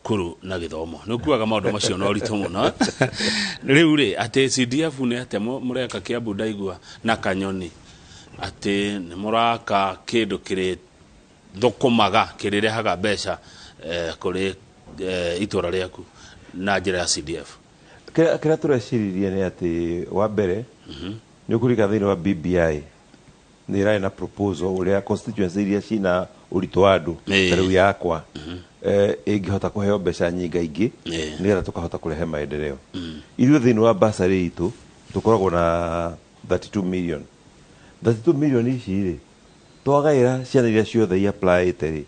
thukuru na githomo no kuaga maundu macio no rito muno riu ri ati CDF ne ate mureka Kiambu ndaigua na Kanyoni ati ni muraka kindu kiri thukumaga kirirehaga mbeca kuri itura riaku na njira ya CDF kira tureciria ni ati wa mbere ni kurika thini wa BBI ni rai na proposal uria constituency iria cina urito wa andu riu yakwa ingihota kuheo mbeca nyingaingi nigetha tukahota kurehe maendeleo ithuĩ thĩinĩ wa basarĩ itũ tukoragwo na 32 million ici rĩ twagaĩra ciana iria ciothe i apply-ĩte rĩ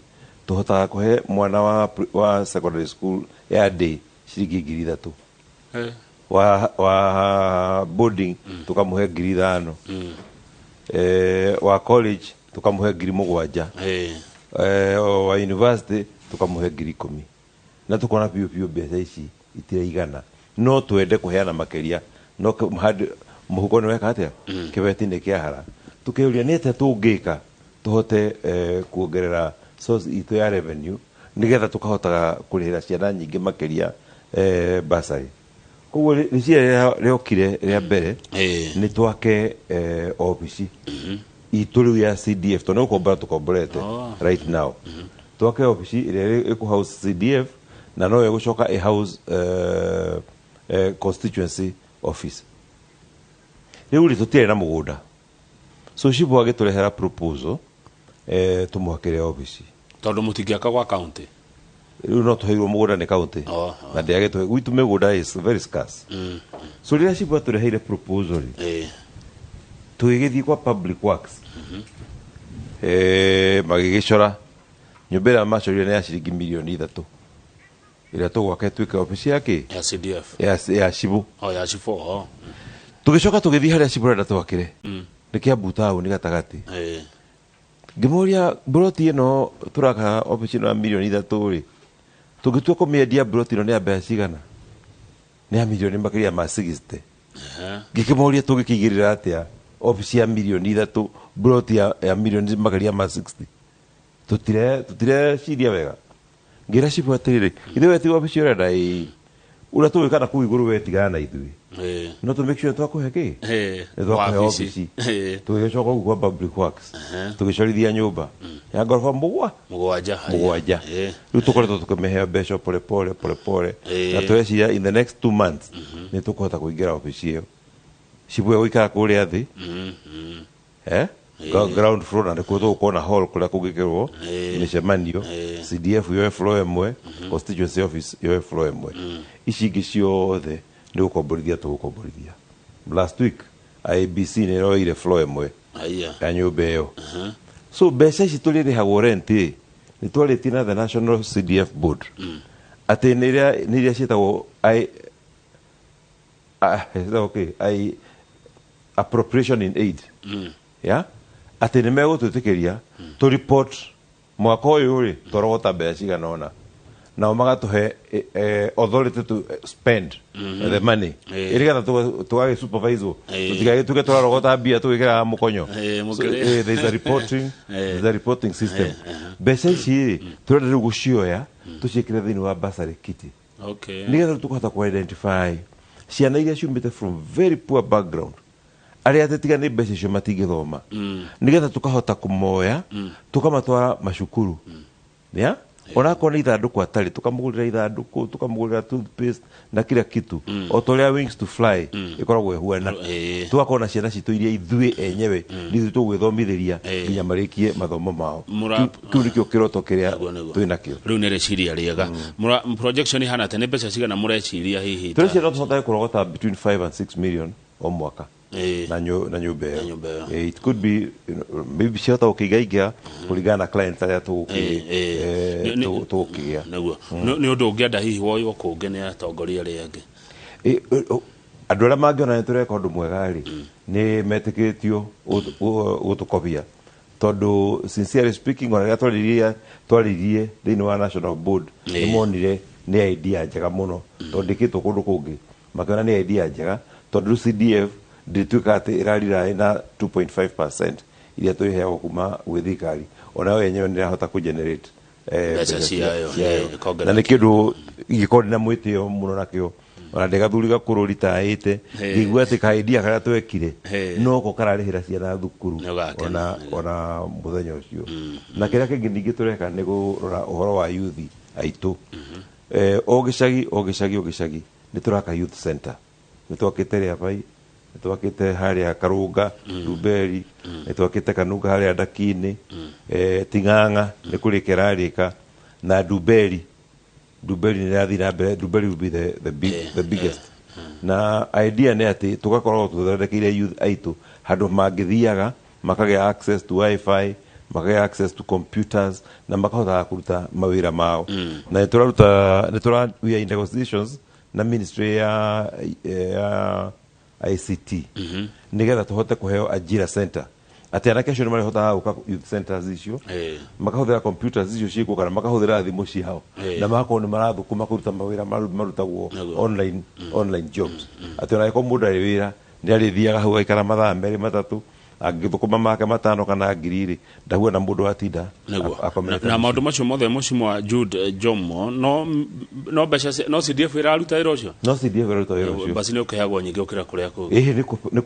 tuhotaga kuhe mwana wa secondary school ya day ciringi 3,000 wa boarding tukamuhe 5,000 wa college tukamuhe 7,000 wa university tukamuhe 10,000 na tukona piu mbeca ici itiraigana no twende kuheana makeria no muhuko ni weka atia kibeti ni kiahara tukiuria ni ate tungika tuhote kuongerera source itu ya revenue nigetha tukahota kurihira ciana nyingi makeria basari koguo riciria riokire ria mbere ni twake office itu riu ya CDF to no kombara tukomborete right now twake office iria iku house CDF na no yegucoka a house constituency office riu ri tutire na mugunda so cibu agiturehera proposal tumuhakire office tondu mutingiaka gwa county riu no tuheirwo mugunda ni county na ndiagituhe gwitu migunda is very scarce so riria cibu atureheire proposal tugigithii kwa public works magigicora nyumba ĩrĩa macorire nĩ ya ciringi 3,000,000 ĩrĩa tũgwaka ĩtuĩke obici yake ya CDF ya Cibu ya Cibu tũgĩcoka tũgĩthiĩ harĩa Cibu renda twakĩre nĩ Kiambu taũni gatagatĩ ngĩmũria mburoti ĩno tũraka obici ĩno ya 3,000,000 rĩ tũngĩtua kũmĩendia mburoti ĩno nĩ ya mbeca cigana nĩ ya milioni makĩria ma 60 ngĩkĩmũria tũngĩkĩigĩrĩra atĩa obici ya 3,000,000 mburoti ya milioni makĩria ma 60 tutire ciria wega ngira Cibu atiriri ithe weti obici urenda ura tuwe kana ku iguru wetigana na ithui no to make sure twakuhe ki twakuhe obici tugicoka kwa public works tugicorithia nyumba ya ngorofa mugwanja riu tukoretwo tukimehe mbeca pole na tweciria in the next 2 months ni tukuhota kuingira obici iyo Cibu egũikara kũrĩa thĩ ground floor na kuo tukona hall kuria kungikirwo micemanio CDF yoe floor ĩmwe constituency office yoe floor ĩmwe ici ingĩ ciothe nĩ gũkomborithia tũgũkomborithia last week IBC nĩ roire floor ĩmwe ya nyũmba ĩyo so mbeca ici tũrĩrĩhagwo rent nĩ twarĩtie na the National CDF Board atĩ nĩ iria ciĩtagwo appropriation in aid ati ni megututikiria to report mwaka uyu ri torogota mbeca cigana ona na magatuhe authority to spend the money irigatha twage supervisor tutigage tuge torogota bia tugigira mukonyo there is a reporting system mbeca ici turenda riu gucioya tuciikire thiini wa basari kiti nigetha tukahota ku identify ciana iria ciumite from very poor background aria tetiga ni mbeca icio matingithoma nigetha tukahota kumoya tukamatwara macukuru ya onakona ithanduku atari tukamugurira ithanduku tukamugurira toothpaste na kila kitu otoria wings to fly ikoragwo ehuana tugakona ciana citu iria ithui enyewe nithu tugwithomithiria nginya marikie mathomo mao kiu nikio kiroto kiria twinakio riu ni reciria riega projection hana tene mbeca cigana mureciria hihi tureciria tuhota kurogota between 5 and 6 million o mwaka na nyumba it could be maybe ciota ukigaingia kuringana na client aria tukigia ni undu ungienda hihi woyo kungene atongoria riangi andu aria mangiona tureka undu mwega ri ni metikitio gutukobia tondu sincerely speaking ona twaririe thiini wa National Board ni monire ni idea njega muno tondikitwo kundu kungi makiona ni idea njega tondu CDF ndituika ati irarira na 2.5% iria tuiheagwo kuma gwi thirikari ona yo yenyewe ndirahota ku generate mbeca ciayo na nä kä ndå ingäkorwo na mwä tä o må no nakä ona ndä gathuri gakå rå ritaä te ngäigua atä kaendia karä a twekire noko kararä hä ra ciana thukuru ona må thenya å cio na kä rä a kä ngä ningä tå reka nä gå rora å horo wa yuthi aitå o gä cagi nä tå raka youth center nä twakä te rä abai nä twakä te harä a karånga Rumberi nä twakä te kanunga harä a ndaki-inä Ting'ang'a nä kå rä kä rarä ka na Dumberi nä rathiĩ na mbere. Dumberi will be the biggest na idea nä atä tå gakorwo tå thondekeire youth aitå handå mangä thiaga makagä access to wifi makagä access to computers na makahotaga kå ruta mawä ra mao na nä tå ra we are in negotiations na ministry ya ICT nä getha tå hote kå heo Ajira Center atä anake acio nä marä hotaga gå ka youth centers icio makahå thä ra computers icio ciäkwo kana makahå thä ra thimå ciao na magakorwo nä marathå kå makå ruta mawä ra marutagwo online jobs atä ona gäkorwo må ndå arä wä ra nä arä thiaga hau aikara mathaa merä matatå angä thå kå ma make matano kana ngiri rä ndahuona må ndå atinda na maå ndå macio mothe må cimwa Jude Jomo no mbeca no CDF ä raruta wä ra å cio no CDF ä raruta wä ra å cio basi nä å kä heagwo nyingä å kä ra kå rä a kå nä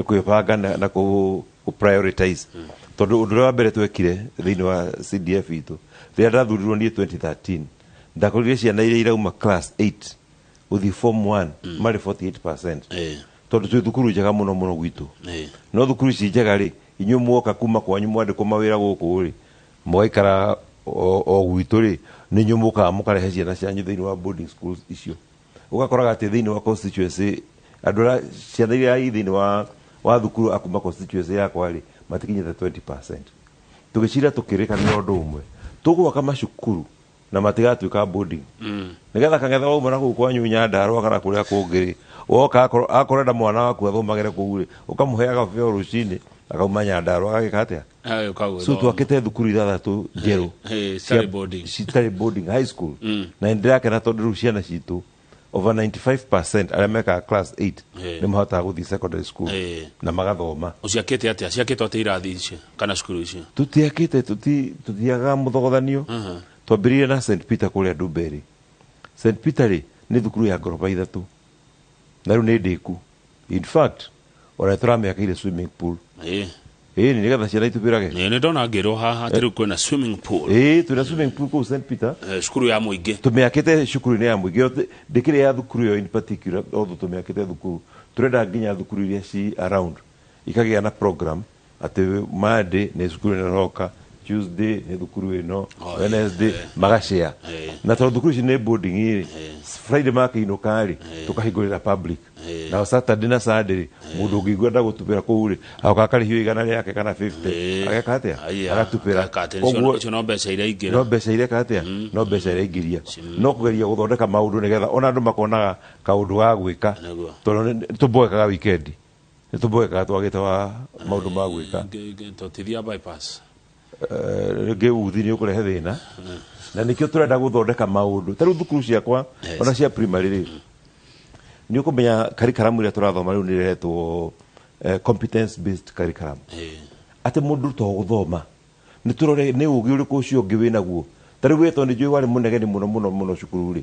kwä banga na kå prioritize tondå å ndå å rä a wa mbere twekire thä inä wa CDF itå rä rä a ndathurirwo niä 2013 ndakorire ciana iria irauma class 8 gå thiä form 1 marä 48% tondå twä thukuru njega må no gwitå no thukuru ici njega rä inyuä mwoka kuma kwanyu mwandä kwo mawä ra gå kå rä mwaikara o gwitå rä nä inyuä må kaga må karehe ciana cianyu thä inä wa boarding schools icio å gakoraga atä thä inä wa constituency andå arä a ciana iria i thä inä wa thukuru akuma constituency yakwa rä matikinyä te 20% tå gä cira tå kä rä kanä å ndå å mwe tå gwaka macukuru na matigatuä ka boarding nä getha kang'etha wauma na kå u kwanyu Nyandarua kana kå rä a kå ngä rä woka akorenda mwana waku athomagere kå u rä å kamå heaga beo rå cinä akauma Nyandarua agagä ka atä a so twakä te thukuru ithathatå njerå citarä boarding high school na ndä rakena tondå rä u ciana citå over 95% arä a mekaga class 8 nä mahotaga gå thiä secondary school na magathoma å ciakä te atä ciakä two atä irathi icio kana cukuru icio tå tiakä te tå thiaga må thogothanio twambä rä na St Peter kå rä a Ndumberi St Peter rä nä thukuru ya ngoroba ithatå na rä u nä ndä ku in fact ona tå ramä akaire swimming pool nä getha ciana itå bä rage nä ndona ngä rwo haha atä rä u kwä na swimming pool twä na swimming pool kå u St Peter cukuru ya må ingä tå mä akä te cukuru-inä ya må ingä ndä kä rä ya thukuru ä yo in particular otho tå mä akä te thukuru tå renda nginya thukuru iria ci around ikagä a na program atä Monday nä cukuru ä roka Tuesday nä thukuru ä no Wednesday magacea na tondå thukuru ici nä boarding rä Friday makä inå karä tå kahingå rä ra public na Saturday na Sunday må ndå å ngä igua nda gå tupä ra kå u rä agoka akarä hio igana rä ake kana 50 ageka atä a agatupä ra no mbeca iria ingä no mbeca iria katä a no mbeca iria ingä ria no kå geria gå thondeka maå ndå nä getha ona andå makonaga kaå ndå ga gwä ka tondå tå mboekaga wikendi nä tå mboekaga twagä te wa maå ndå ma gwä ka tåtithia bypass rĩngĩ uthi nĩ ũkũrehe thĩna na nĩkĩo tũrenda gũthondeka maũndũ ta rĩu thukuru ciakwa ona cia primary rĩ nĩ ũkũmenya curriculum ĩrĩa tũrathoma rĩu nĩ ĩrehetwo competence based curriculum atĩ mũndũ to gũthoma nĩ tũrore nĩ ũgĩ ũrĩkũ ũcio ũngĩ wĩ naguo ta rĩu wetwo nĩ njũĩ warĩ mũnegeni mũno cukuru rĩ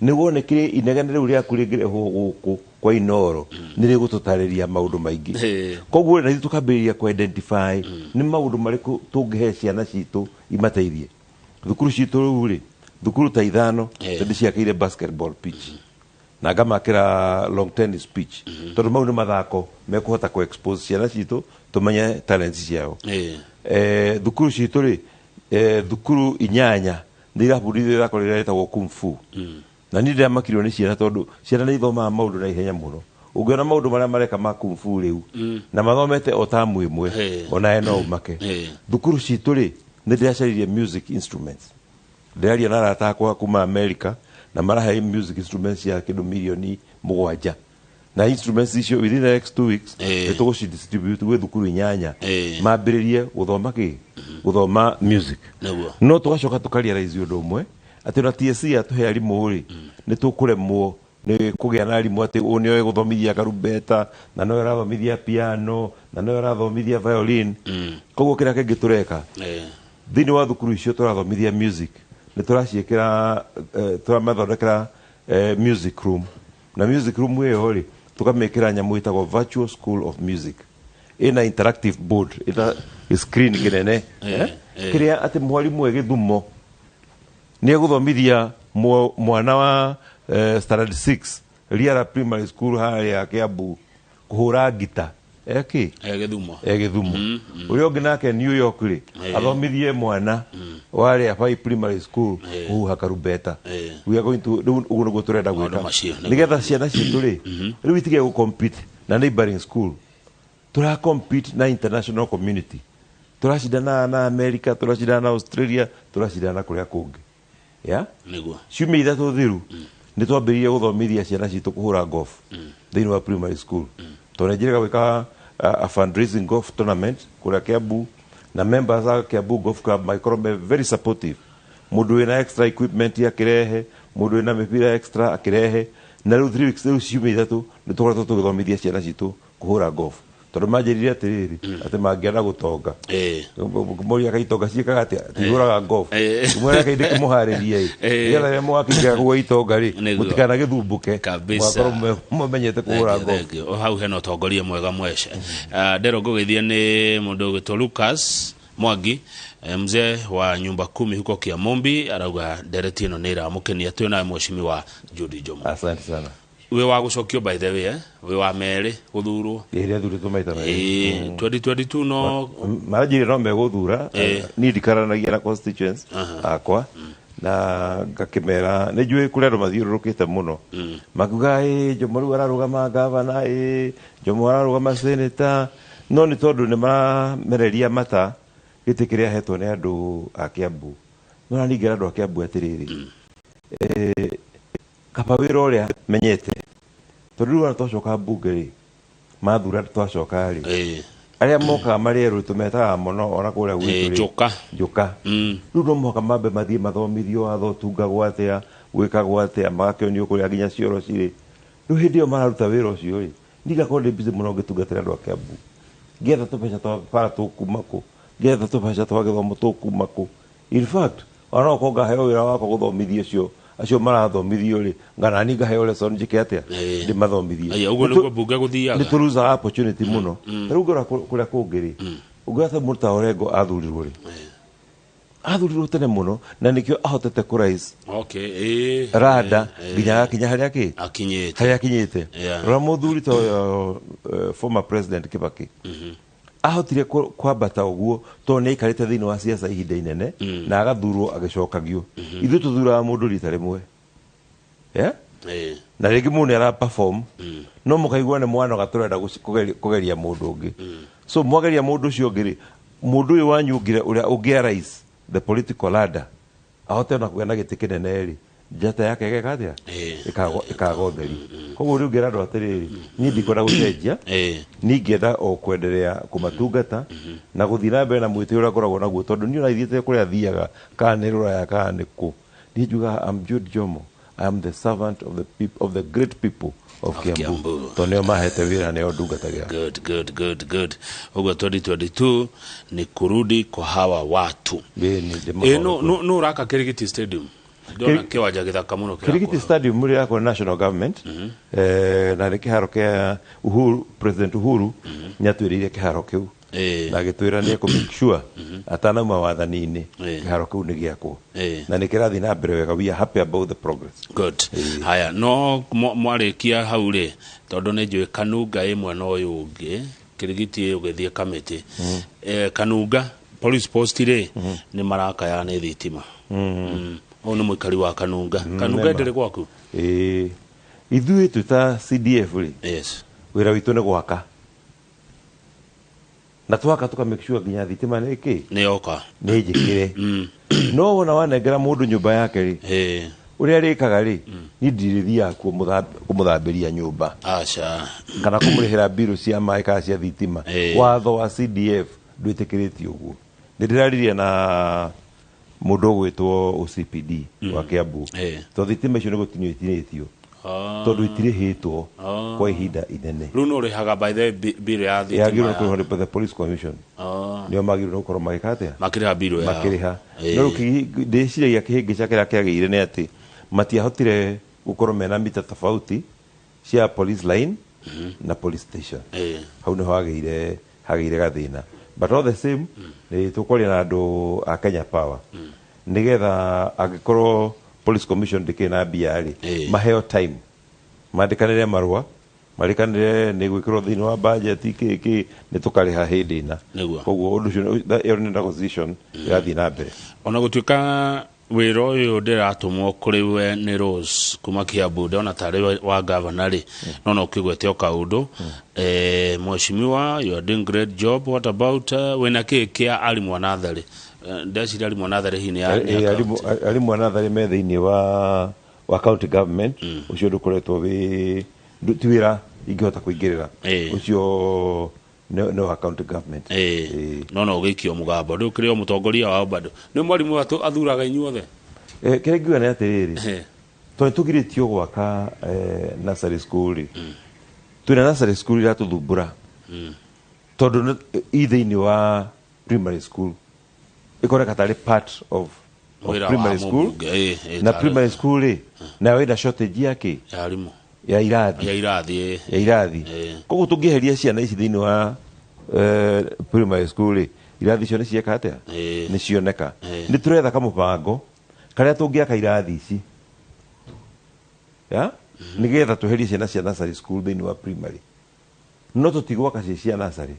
nĩ wonekire inegene rĩu rĩaku rĩngĩrehwo gũkũ kwa Inooro nĩ rĩgũtũtarĩria maũndũ maingĩ koguo na ithuĩ tũkambĩrĩria kũ identify nĩ maũndũ marĩkũ tũngĩhe ciana citũ imateithie thukuru citũ rĩu rĩ thukuru ta ithano ndĩciakĩire basketball pitch na ngamakĩra long tennis pitch tondũ mau nĩ mathako mekũhota kũ expose ciana citũ tũmenye talents ciao thukuru citũ rĩ thukuru 8 nĩ irabundithio ithako rĩrĩa rĩtagwo kung fu na nĩ ndĩramakirwo nĩ ciana tondũ ciana nĩ ithomaga maũndũ na ihenya mũno ũngĩona maũndũ marĩa mareka ma kung fu rĩu na mathomete o tamu ĩmwe ona no umake thukuru citũ rĩ nĩ ndĩracaririe music instruments ndĩraria na arata akwa kuma America na marahe music instruments ya kĩndũ milioni 7 na instruments icio within the next 2 weeks nĩ tũgũcidistribute gwĩ thukuru 8 mambĩrĩrie gũthoma music no tũgacoka tũkarealize ũndũ ũmwe atĩ na TSC atũhe arimũ rĩ nĩ tũkũremwo nĩ kũgĩa na arimũ atĩ ũũ nĩoĩ gũthomithia karumbeta na nĩoĩ arathomithia piano na nĩoĩ arathomithia violin koguo kĩrĩa kĩngĩ tũreka thini wa thukuru icio turathomithia music ni turaciekera turamathondekera music room na music room iyo ri tukamekera nyamu itagwo virtual school of music ina interactive board ita screen kinene kiria ati mwalimu e Githumo ni guthomithia mwana wa standard 6 Riara primary school hali ya Kiambu kuhura gita Githumo uria ungi nake New York ri athomithie mwana wale ya primary school kuhuha karumbeta we are going to uguo niguo turenda gwika nigetha ciana citu ri riu itige gu compete na neighboring school tura compete na international community turashidana na America turashidana na Australia turashidana kuria kungi niguo ciumia ithatu thiru ni twambiririe guthomithia ciana citu kuhura golf thini wa primary school tunajirika gwika a fundraising golf tournament kuria Kiambu na members a Kiambu Golf Club maikorwo very supportive mundu wina extra equipment akirehe mundu wina mipira extra akirehe na riu 3 weeks riu ciumia ithatu ni tukoretwo tugithomithia ciana citu kuhura golf tondu manjirire atiriri ati mangiana gutonga muria kaitonga ciekaga atia tiguraga golf muria kainde kumuharirie yala ya mwakiga gwa itonga ri mutikana githumbuke mwakorwo mumenyete kuhura golf o hau hena utongoria mwega mwece ndero ngugithia ni mundu gwitwo Lucas Mwangi mzee wa nyumba 10 huko Kiamombi arauga ndereti ino ni iramukenia twi na mheshimiwa Judy Jomo. Asante sana. We wa gucokio by the way we wa mere guthurwo iria thurito maita mere 2022 no marajire no me guthura ni ndikaranagia na constituents akwa na ngakimera ni njui kuria ndo mathiururukite muno makuga Jomo riu ararugama gavana Jomo ararugama senator no ni tondu ni maramereria mata giti kiria hetwo ni andu a Kiambu no na ningira andu a Kiambu atiriri kaba wira uria menyete tondu wana twacoka mbunge ri mathura twacoka ri aria moka marieru tumetaga muno ona kuria gwitu njuka riu no moka mambe mathie mathomithio atho tunga gwatia gwika gwatia magakionio kuria ginya cioro ciri riu hindi yo mararuta wira ucio ri ndiga konde bize muno gitungatira andu a Kiambu getha tubeca twa para tukumako getha tubeca twa githomo tukumako in fact ona konga heo wira wako guthomithio cio acio marathomithio ri ngana ni ngaheo lesson njike atia ndi mathomithio uguo niguo mbunge guthiaga ni turuza opportunity muno riu ngora kuria kungiri ugata Murta Orengo athurirwo ri athurirwo tene muno na nikio ahotete kurais rada ginya kinya haria ki akinyite ra muthuri to former president Kibaki ahotire kwambata uguo to ne ikarite thini wa siasa ihinda inene na agathurwo agicokagio ithu tuthura mundu rita rimwe na ringi mundu ara perform no mukaigwa ne mwana gaturenda kugeria mundu ungi so mwageria mundu ucio ungi mundu uyu wanyungire uria ungia rais the political ladder ahote na kugena giti kinene ri njata yake gekatia ikagotheri koguo riu ngira andu atiriri ni ndikora gucenjia ni ngienda o kwendelea kumatungata na guthira mbere na mwite uria koragwo naguo tondu ni ona ithiete kuria thiaga kana rura ya kana ku ni njuga am Jude Jomo I am the servant of the people of the great people of Kiambu toneo mahete wira neo ndungatagira good uguo 2022 ni kurudi kwa hawa watu no uraka Kirigiti Stadium dona kiwanja githaka muno Kirigiti Stadium muri yako national government na kiharo kia Uhuru President Uhuru nyatwirire kiharo kiu na gitwira ni ku make sure atana mawathani-ini kiharo kiu ni giakwo na nikirathi na mbere wega we are happy about the progress good haya no mwarikia hau ri tondu ni njui Kanunga imwe no uyu ungi Kirigiti ugithie committee Kanunga police post ri ni maraka ya ni thitima ono mwikari wa Kanunga ndiri gwaku ithui tuta CDF ri wira witu ni gwaka na twaka tuka make sure ginya thitima ni ki ni oka ni njikire no wona wanengera mundu nyumba yake ri uria rikaga ri ni ndirithia kumuthambiria nyumba acha kana kumurihira biru cia mai ka cia thitima watho wa CDF ndwitikiritio uguo ndirariria na mundu gwitwo OCPD wa Kiambu to thitima icio ni gutinyo itinitio tondu itirihitwo kwa ihinda inene riu no rihaga by the bill ya thitima ya giro ko the police commission nio magiru no korwo magikate makiriha biro ya makiriha no ruki ndiciragia kihingica kiria kiagire ni ati matiahotire gukorwo mena mita tofauti cia police line na police station hau no hagire gathina but all the same ni tukwaria na andu a Kenya Power nigetha agikorwo police commission ndikina biari maheo time mandikanire marua marikanire ni gwikirwo thini wa budget iki ni tukariha hindi na koguo undu cio yo ni negotiation irathi na mbere ona gutuika wira uyu ndiratumwo kuri we ni Rose kuma Kiambu ndona tari wa governor ri no ukigwete o kaundu mheshimiwa you are doing great job what about wena kia ali mwanathari ndacira ali mwanathari hini ya ali mwanathari me thini wa county government ucio ndukoretwo wi twira ingihota kuingirira ucio no account government no gikio mugamba ndu kirio mutongoria wa bado ni mwarimu watu athuraga inyuothe kire ngiwa ni atiriri to tugiritio gwaka nursery school twina nursery school ira tuthumbura tondu ithiini wa primary school ikoreka tari part of primary school na primary school na wenda shortage yake yarimu ya irathi koguo tungiheria ciana ici thiini wa primary school irathi cio ni cieka atia ni cioneka ni turetha kamubango karia tungiaka irathi ici ya nigetha tuherie ciana cia nursery school thiini wa primary no tutigwaka cia nursery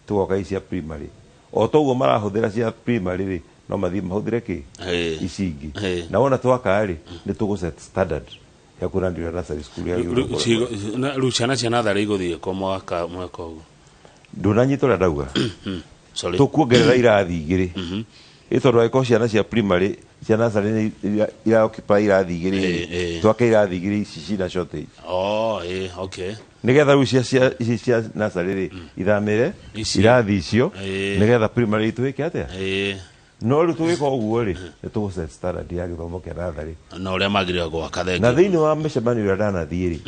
tugwaka cia primary o toguo marahuthira cia primary ri no mathii mahuthire ki ici ingi na wona twaka ri ni tugu set standard ya kurandira nursery school ya ruchana cia nathari iguthie ko mwaka ugu ndunanyitwa ndauga sorry tukuongerera irathi igiri itondu aiko ciana cia primary cia nursery ira occupy irathi igiri twake irathi igiri ici cina shortage okay nigetha rucia cia nursery ri ithamire irathi icio nigetha primary itwike atia no ru tuwika uguo ri nitu set standard ya githomo kia nathari na uria magirira gwaka thenge na thiini wa micemani uria ndanathie ri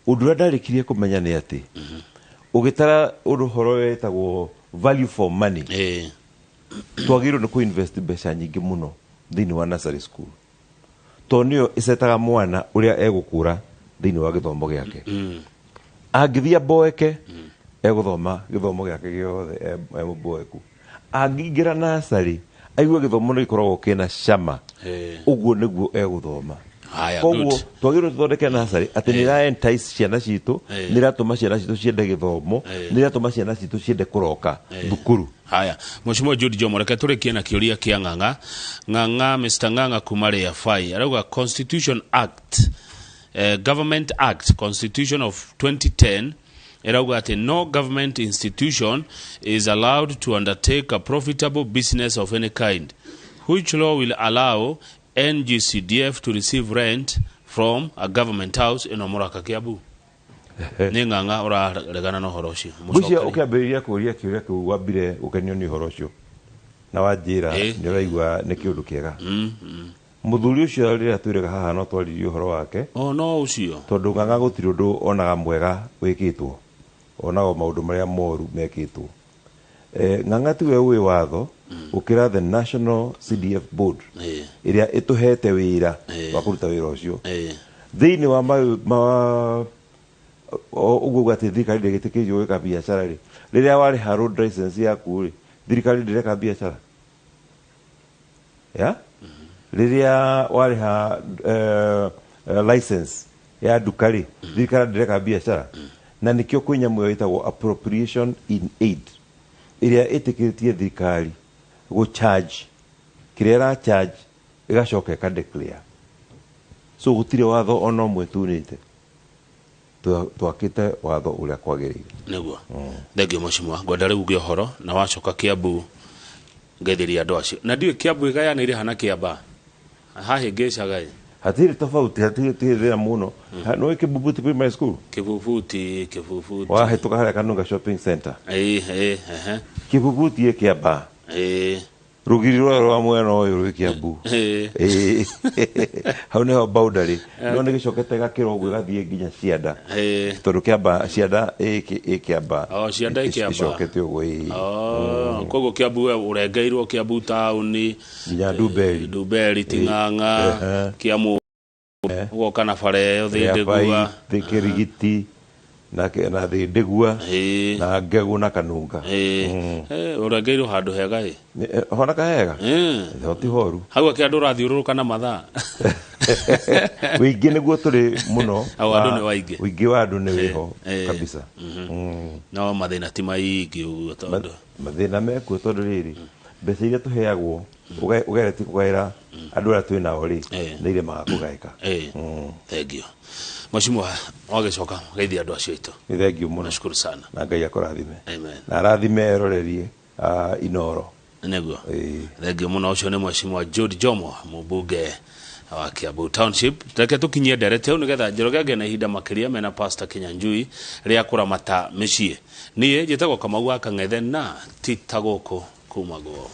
undu uria ndarikirie kumenya ni ati ugitara undu horo wetagwo value for money twagirwo ni ku invest mbeca nyingi muno thiini wa nursery school to nio isetaga mwana uria egukura thiini wa githomo giake angithia boeke eguthoma githomo giake giothe muboeku angingira nursery aigua githomo no ikoragwo kina cama uguo niguo eguthoma koguo twagirwo tuthondeke nursery ati ni ra entice ciana citu ni ratuma ciana citu ciende githomo ni ratuma ciana citu ciende kuroka thukuru haya mheshimiwa Judy Jomo reke turikie na kiuria kia ng'ang'a Mr. Ng'ang'a kumare ya fai arauga Constitution Act Government Act Constitution of 2010 erauga ati no government institution is allowed to undertake a profitable business of any kind, which law will allow NGCDF to receive rent from a government house in Omuraka Kiambu. Ni ng'ang'a uraregana no horocio bucia ukiambiriria kuria kiuria kiu wambire ukenio ni horocio na wanjira ni uraigua ni kiundu kiega muthuri ucio rira twirega haha no twaririe uhoro wake no ucio tondu ng'ang'a gutiri undu onaga mwega wikitwo onago maundu maria moru mekitwo ng'ang'a tiwe wi watho ukira the National CDF Board iria ituhete wira wa kuruta wira ucio thiini wa uguo gati thirikari ndegitikirio wika biashara ri riria wari ha road license yaku ri thirikari ndireka biashara ya riria wari ha license ya dukari thirikari ndireka biashara na nikio kwinya mwe itagwo appropriation in aid iria itikiritie thirikari go charge kirera charge igacoka ka declare so gutire watho ono mwe tunite twakite watho uria kwagirire niguo thegio mheshimiwa ngwendare uge horo na wacoka Kiambu ngethiria andu acio na ndiwe Kiambu igayana ire hana Kiamba hahingicaga hatiri tofauti hatiri muno no Kibubuti primary school Kibubuti wahituka haria Kanunga shopping center Kibubuti Kiamba rugiri rwa mwena uyu rwi Kiambu hau niho boundary no ni gicokete gakiro gwe gathie nginya Cianda tondu Kiamba Cianda Kiamba Cianda Kiamba gicokete uguo kogo Kiambu urengeirwo Kiambu town nginya Nduberi Ting'ang'a Kiamu woka na bare Thindegua Thikirigiti na Thindegua na Ngegu na Kanunga urengeirwo handu hega hona kahega ti horu hau akiandu rathiururuka na mathaa wingi niguo turi muno andu ni waingi wingi wa andu ni wiho kabisa no mathina ti maingi uguo tondu mathina mekuo tondu riri mbeca iria tuheagwo ugereti kugaira andu aria twina ori ni ile magakugaika thank you Mheshimiwa wagecoka geithia andu acio itu thank you muno nashukuru sana na Ngai akurathime amen na arathime erorerie Inoro neguo thank you muno ucio ni Mheshimiwa Jude Jomo mubunge wa Kiambu Township reke tukinyie nderete nigetha Njoroge na ihinda makiria mena Pastor Kinyanjui ria kuramata micii nie njitagwo Kamau wa Kang'ethe na titaguku kuma guo